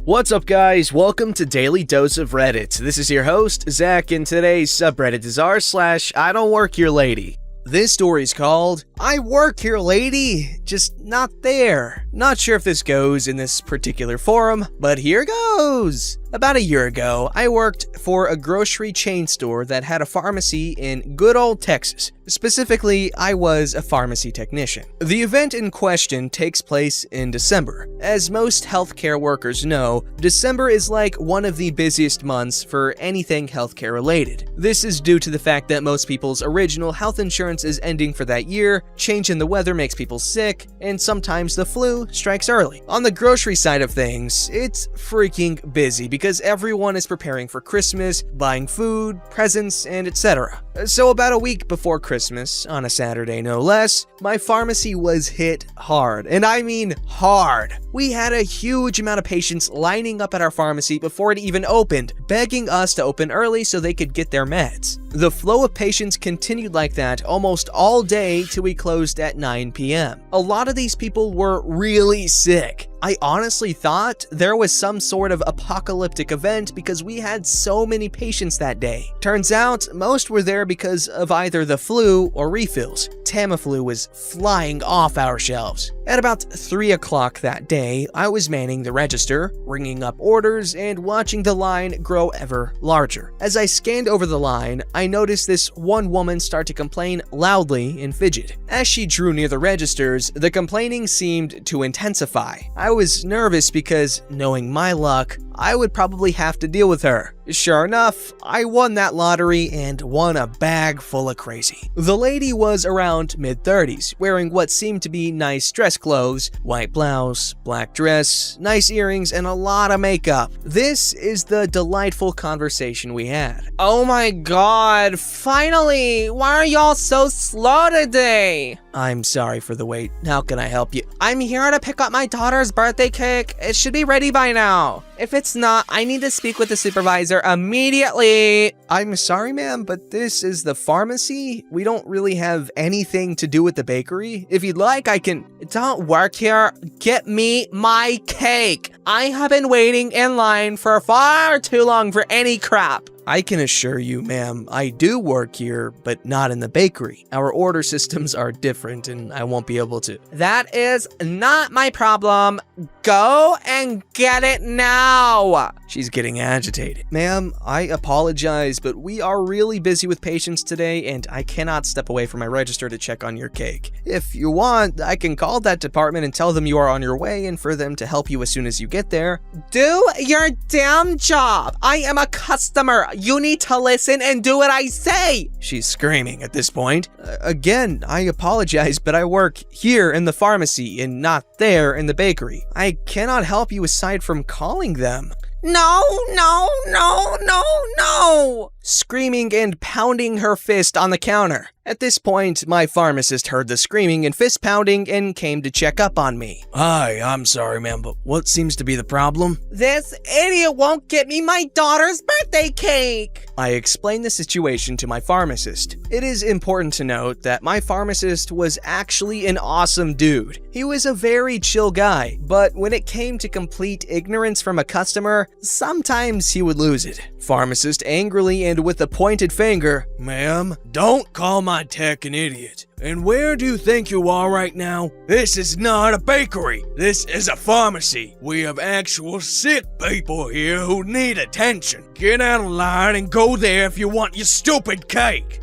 What's up, guys? Welcome to Daily Dose of Reddit. This is your host, Zach, and today's subreddit is r/IDontWorkHereLady. This story's called, I Work Here Lady, just not there. Not sure if this goes in this particular forum, but here goes. About a year ago, I worked for a grocery chain store that had a pharmacy in good old Texas. Specifically, I was a pharmacy technician. The event in question takes place in December. As most healthcare workers know, December is like one of the busiest months for anything healthcare related. This is due to the fact that most people's original health insurance is ending for that year, change in the weather makes people sick, and sometimes the flu strikes early. On the grocery side of things, it's freaking busy because everyone is preparing for Christmas, buying food, presents, and etc. So about a week before Christmas, on a Saturday no less, my pharmacy was hit hard, and I mean hard. We had a huge amount of patients lining up at our pharmacy before it even opened, begging us to open early so they could get their meds. The flow of patients continued like that almost all day till we closed at 9 p.m. A lot of these people were really sick. I honestly thought there was some sort of apocalyptic event because we had so many patients that day. Turns out, most were there because of either the flu or refills. Tamiflu was flying off our shelves. At about 3 o'clock that day, I was manning the register, ringing up orders, and watching the line grow ever larger. As I scanned over the line, I noticed this one woman start to complain loudly and fidget. As she drew near the registers, the complaining seemed to intensify. I was nervous because, knowing my luck, I would probably have to deal with her. Sure enough, I won that lottery and won a bag full of crazy. The lady was around mid-30s, wearing what seemed to be nice dress clothes, white blouse, black dress, nice earrings, and a lot of makeup. This is the delightful conversation we had. Oh my god, finally! Why are y'all so slow today? I'm sorry for the wait. How can I help you? I'm here to pick up my daughter's birthday cake. It should be ready by now. If it's not, I need to speak with the supervisor immediately. I'm sorry, ma'am, but this is the pharmacy. We don't really have anything to do with the bakery. If you'd like, I can... Don't work here. Get me my cake. I have been waiting in line for far too long for any crap. I can assure you, ma'am, I do work here, but not in the bakery. Our order systems are different, and I won't be able to. That is not my problem. Go and get it now. She's getting agitated. Ma'am, I apologize, but we are really busy with patients today, and I cannot step away from my register to check on your cake. If you want, I can call that department and tell them you are on your way and for them to help you as soon as you get there. Do your damn job. I am a customer. You need to listen and do what I say. She's screaming at this point. Again, I apologize, but I work here in the pharmacy and not there in the bakery. I cannot help you aside from calling them. No, no, no, no, no! Screaming and pounding her fist on the counter. At this point, my pharmacist heard the screaming and fist pounding and came to check up on me. Hi, I'm sorry, ma'am, but what seems to be the problem? This idiot won't get me my daughter's birthday cake! I explained the situation to my pharmacist. It is important to note that my pharmacist was actually an awesome dude. He was a very chill guy, but when it came to complete ignorance from a customer, sometimes he would lose it. Pharmacist angrily and with a pointed finger, "Ma'am, don't call my tech an idiot. And where do you think you are right now? This is not a bakery. This is a pharmacy. We have actual sick people here who need attention. Get out of line and go there if you want your stupid cake."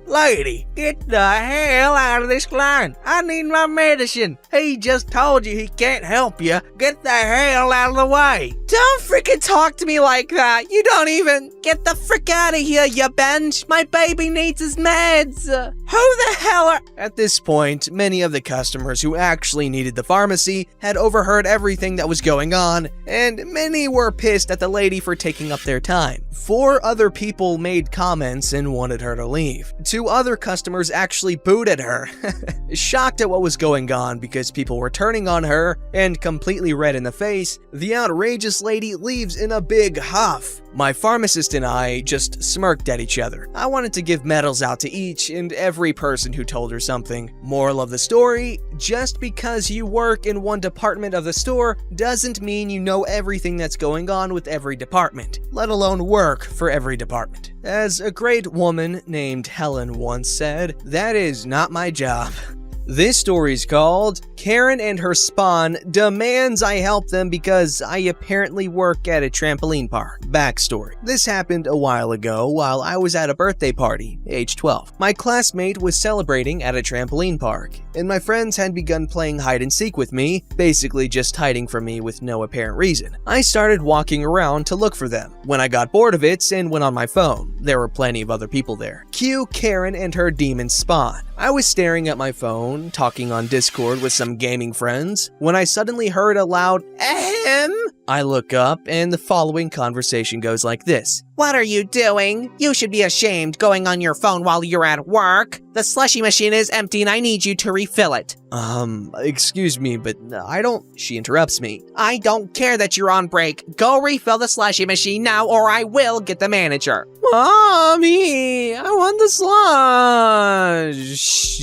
Lady, get the hell out of this line. I need my medicine. He just told you he can't help you. Get the hell out of the way. Don't freaking talk to me like that. You don't even get the frick out of here, you bench. My baby needs his meds. Who the hell are... At this point, many of the customers who actually needed the pharmacy had overheard everything that was going on, and many were pissed at the lady for taking up their time. 4 other people made comments and wanted her to leave. 2 other customers actually booed at her. Shocked at what was going on because people were turning on her and completely red in the face, the outrageous lady leaves in a big huff. My pharmacist and I just smirked at each other. I wanted to give medals out to each and every person who told her something. Moral of the story, just because you work in one department of the store doesn't mean you know everything that's going on with every department, let alone work for every department. As a great woman named Helen once said, that is not my job. This story's called Karen and Her Spawn Demands I Help Them Because I Apparently Work at a Trampoline Park. Backstory. This happened a while ago while I was at a birthday party, age 12. My classmate was celebrating at a trampoline park, and my friends had begun playing hide and seek with me, basically just hiding from me with no apparent reason. I started walking around to look for them. When I got bored of it and went on my phone, there were plenty of other people there. Cue Karen and her demon spawn. I was staring at my phone, talking on Discord with some gaming friends, when I suddenly heard a loud ahem. I look up and the following conversation goes like this. What are you doing? You should be ashamed going on your phone while you're at work. The slushy machine is empty and I need you to refill it. Excuse me, but I don't... She interrupts me. I don't care that you're on break. Go refill the slushy machine now or I will get the manager. Mommy, I want the slush.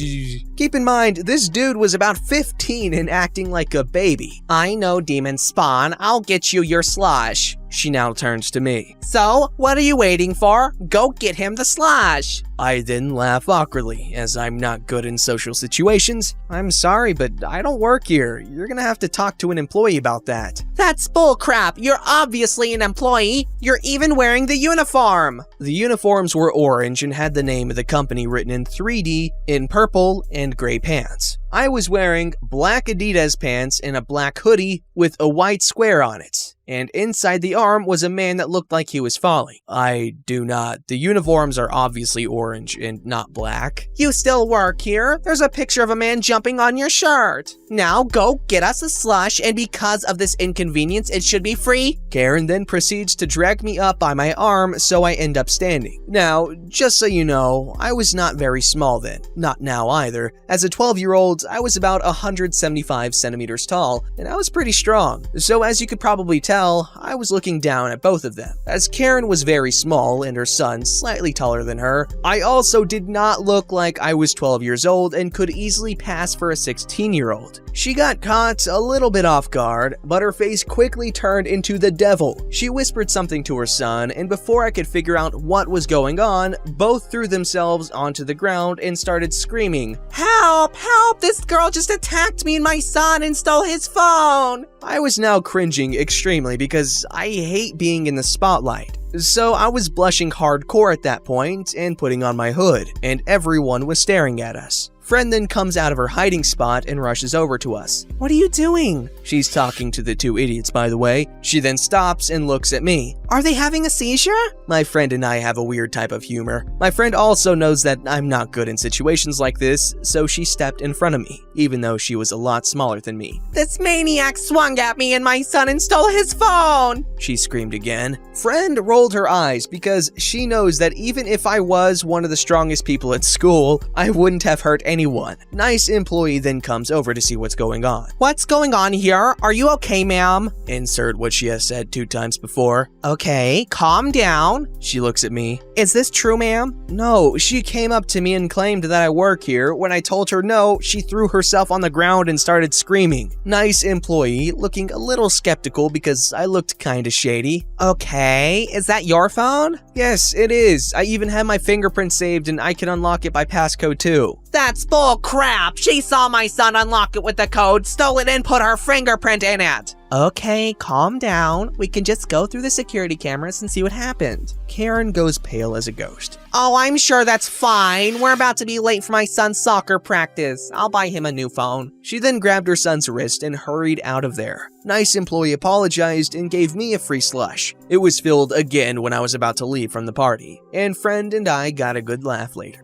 Keep in mind, this dude was about 15 and acting like a baby. I know, Demon Spawn. I'll get you your slush. She now turns to me. So, what are you waiting for? Go get him the slush. I then laugh awkwardly, as I'm not good in social situations. I'm sorry, but I don't work here. You're gonna have to talk to an employee about that. That's bullcrap. You're obviously an employee. You're even wearing the uniform. The uniforms were orange and had the name of the company written in 3D in purple and gray pants. I was wearing black Adidas pants and a black hoodie with a white square on it. And inside the arm was a man that looked like he was falling. I do not. The uniforms are obviously orange and not black. You still work here? There's a picture of a man jumping on your shirt. Now go get us a slush, and because of this inconvenience, it should be free. Karen then proceeds to drag me up by my arm, so I end up standing. Now, just so you know, I was not very small then. Not now either. As a 12-year-old, I was about 175 centimeters tall, and I was pretty strong. So as you could probably tell, I was looking down at both of them. As Karen was very small and her son slightly taller than her, I also did not look like I was 12 years old and could easily pass for a 16-year-old. She got caught a little bit off guard, but her face quickly turned into the devil. She whispered something to her son, and before I could figure out what was going on, both threw themselves onto the ground and started screaming, "Help! Help! This girl just attacked me and my son and stole his phone!" I was now cringing extremely because I hate being in the spotlight. So I was blushing hardcore at that point and putting on my hood, and everyone was staring at us. Friend then comes out of her hiding spot and rushes over to us. "What are you doing?" She's talking to the two idiots, by the way. She then stops and looks at me. "Are they having a seizure?" My friend and I have a weird type of humor. My friend also knows that I'm not good in situations like this, so she stepped in front of me, even though she was a lot smaller than me. "This maniac swung at me and my son and stole his phone!" She screamed again. Friend rolled her eyes because she knows that even if I was one of the strongest people at school, I wouldn't have hurt anyone. Nice employee then comes over to see what's going on. "What's going on here? Are you okay, ma'am?" Insert what she has said 2 times before. "Okay, calm down." She looks at me. "Is this true, ma'am?" No, she came up to me and claimed that I work here. When I told her no, she threw herself on the ground and started screaming. Nice employee, looking a little skeptical because I looked kinda shady. "Okay, is that your phone?" "Yes, it is. I even have my fingerprint saved and I can unlock it by passcode too." "That's bull crap. She saw my son unlock it with the code, stole it, and put her fingerprint in it." "Okay, calm down. We can just go through the security cameras and see what happened." Karen goes pale as a ghost. "Oh, I'm sure that's fine. We're about to be late for my son's soccer practice. I'll buy him a new phone." She then grabbed her son's wrist and hurried out of there. Nice employee apologized and gave me a free slush. It was filled again when I was about to leave from the party, and friend and I got a good laugh later.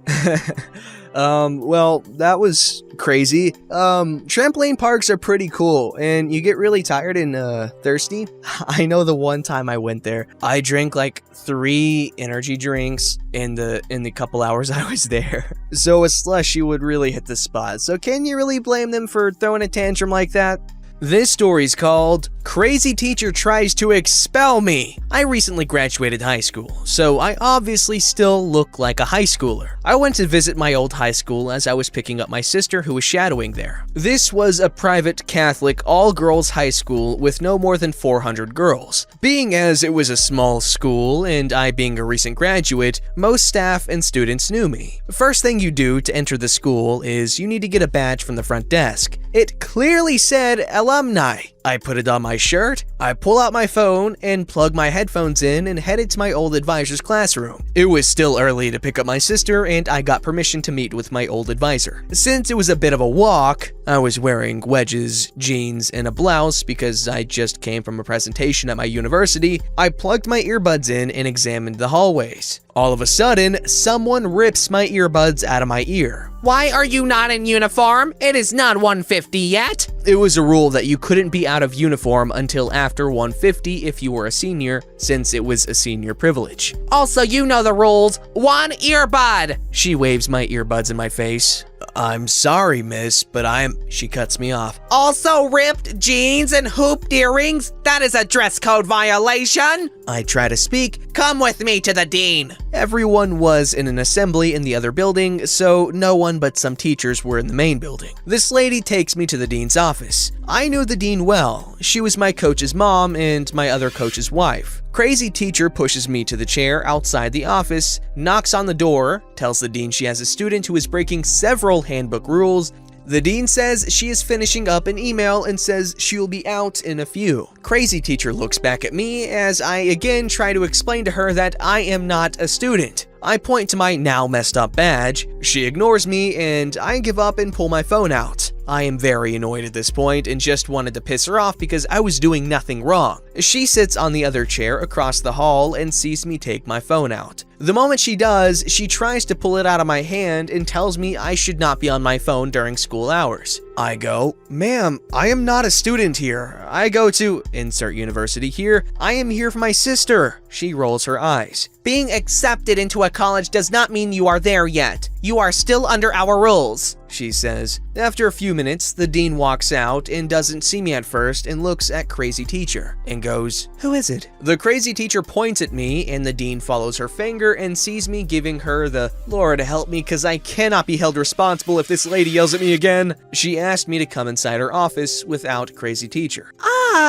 Well, that was crazy. Trampoline parks are pretty cool, and you get really tired and, thirsty. I know the one time I went there, I drank like 3 energy drinks in the couple hours I was there. So a slushy would really hit the spot. So can you really blame them for throwing a tantrum like that? This story's called Crazy Teacher Tries to Expel Me. I recently graduated high school, so I obviously still look like a high schooler. I went to visit my old high school as I was picking up my sister who was shadowing there. This was a private Catholic all-girls high school with no more than 400 girls. Being as it was a small school and I being a recent graduate, most staff and students knew me. First thing you do to enter the school is you need to get a badge from the front desk. It clearly said alumni. I put it on my shirt, I pull out my phone and plug my headphones in and headed to my old advisor's classroom. It was still early to pick up my sister and I got permission to meet with my old advisor. Since it was a bit of a walk, I was wearing wedges, jeans, and a blouse because I just came from a presentation at my university. I plugged my earbuds in and examined the hallways. All of a sudden, someone rips my earbuds out of my ear. Why are you not in uniform? It is not 150 yet. It was a rule that you couldn't be out of uniform until after 150 if you were a senior, since it was a senior privilege. Also, you know the rules. 1 earbud. She waves my earbuds in my face. I'm sorry, miss, but She cuts me off. Also ripped jeans and hooped earrings? That is a dress code violation. I try to speak. Come with me to the dean. Everyone was in an assembly in the other building, so no one but some teachers were in the main building. This lady takes me to the dean's office. I knew the dean well. She was my coach's mom and my other coach's wife. Crazy Teacher pushes me to the chair outside the office, knocks on the door, tells the dean she has a student who is breaking several handbook rules. The dean says she is finishing up an email and says she'll be out in a few. Crazy Teacher looks back at me as I again try to explain to her that I am not a student. I point to my now messed up badge. She ignores me and I give up and pull my phone out. I am very annoyed at this point and just wanted to piss her off because I was doing nothing wrong. She sits on the other chair across the hall and sees me take my phone out. The moment she does, she tries to pull it out of my hand and tells me I should not be on my phone during school hours. I go, ma'am, I am not a student here. I go to insert university here. I am here for my sister. She rolls her eyes. Being accepted into a college does not mean you are there yet. You are still under our rules, she says. After a few minutes, the dean walks out and doesn't see me at first and looks at Crazy Teacher and goes, "Who is it?" The Crazy Teacher points at me and the dean follows her finger and sees me giving her the "Lord help me cause I cannot be held responsible if this lady yells at me again." She asked me to come inside her office without Crazy Teacher.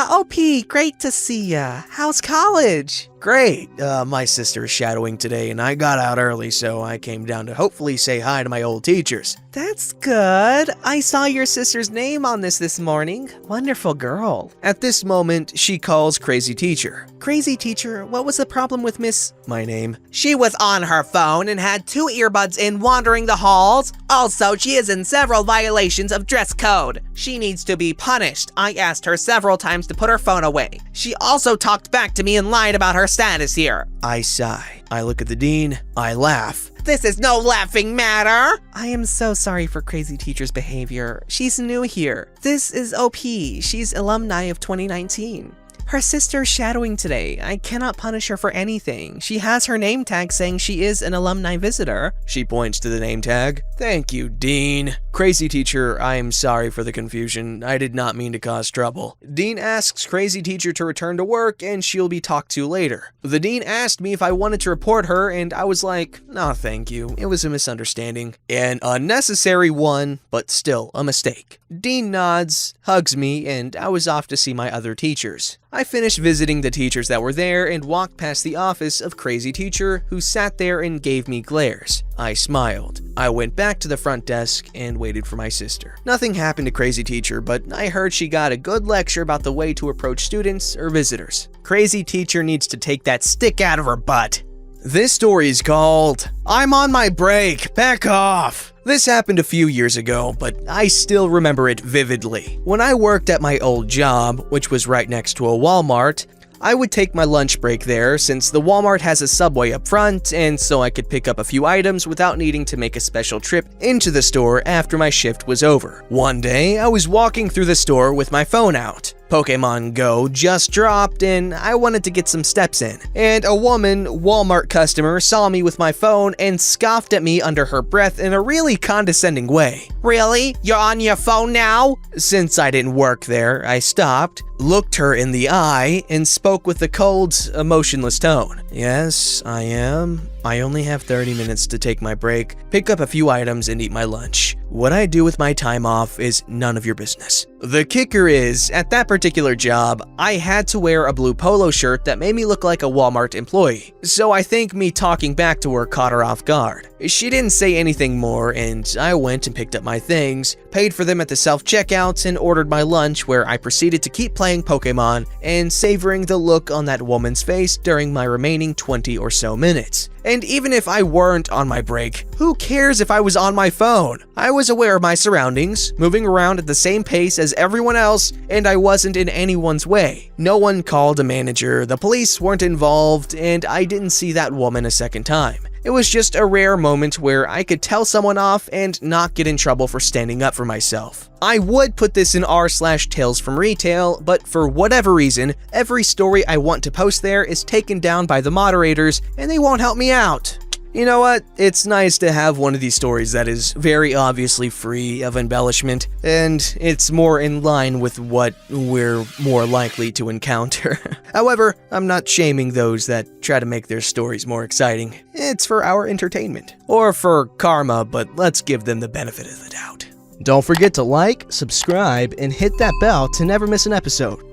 OP, great to see ya. How's college? Great. My sister is shadowing today and I got out early, so I came down to hopefully say hi to my old teachers. That's good. I saw your sister's name on this morning. Wonderful girl. At this moment, she calls Crazy Teacher. Crazy Teacher, what was the problem with Miss... My name? She was on her phone and had 2 earbuds in wandering the halls. Also, she is in several violations of dress code. She needs to be punished. I asked her several times to put her phone away. She also talked back to me and lied about her status here. I sigh. I look at the dean. I laugh. This is no laughing matter. I am so sorry for Crazy Teacher's behavior. She's new here. This is OP. She's alumni of 2019. Her sister's shadowing today. I cannot punish her for anything. She has her name tag saying she is an alumni visitor. She points to the name tag. Thank you, Dean. Crazy Teacher, I am sorry for the confusion. I did not mean to cause trouble. Dean asks Crazy Teacher to return to work and she'll be talked to later. The dean asked me if I wanted to report her and I was like, no, thank you. It was a misunderstanding. An unnecessary one, but still a mistake. Dean nods, hugs me, and I was off to see my other teachers. I finished visiting the teachers that were there and walked past the office of Crazy Teacher, who sat there and gave me glares. I smiled. I went back to the front desk and waited for my sister. Nothing happened to Crazy Teacher, but I heard she got a good lecture about the way to approach students or visitors. Crazy Teacher needs to take that stick out of her butt. This story is called, I'm on my break, back off. This happened a few years ago, but I still remember it vividly. When I worked at my old job, which was right next to a Walmart, I would take my lunch break there since the Walmart has a Subway up front, and so I could pick up a few items without needing to make a special trip into the store after my shift was over. One day, I was walking through the store with my phone out. Pokemon Go just dropped and I wanted to get some steps in. And a woman, Walmart customer, saw me with my phone and scoffed at me under her breath in a really condescending way. Really? You're on your phone now? Since I didn't work there, I stopped, looked her in the eye, and spoke with a cold, emotionless tone. Yes, I am. I only have 30 minutes to take my break, pick up a few items, and eat my lunch. What I do with my time off is none of your business. The kicker is, at that particular job, I had to wear a blue polo shirt that made me look like a Walmart employee. So I think me talking back to her caught her off guard. She didn't say anything more, and I went and picked up my things, paid for them at the self-checkouts, and ordered my lunch, where I proceeded to keep playing Pokemon and savoring the look on that woman's face during my remaining 20 or so minutes. And even if I weren't on my break, who cares if I was on my phone? I was aware of my surroundings, moving around at the same pace as everyone else, and I wasn't in anyone's way. No one called a manager, the police weren't involved, and I didn't see that woman a second time. It was just a rare moment where I could tell someone off and not get in trouble for standing up for myself. I would put this in r/tales from retail, but for whatever reason, every story I want to post there is taken down by the moderators and they won't help me out. You know what? It's nice to have one of these stories that is very obviously free of embellishment, and it's more in line with what we're more likely to encounter. However, I'm not shaming those that try to make their stories more exciting. It's for our entertainment. Or for karma, but let's give them the benefit of the doubt. Don't forget to like, subscribe, and hit that bell to never miss an episode.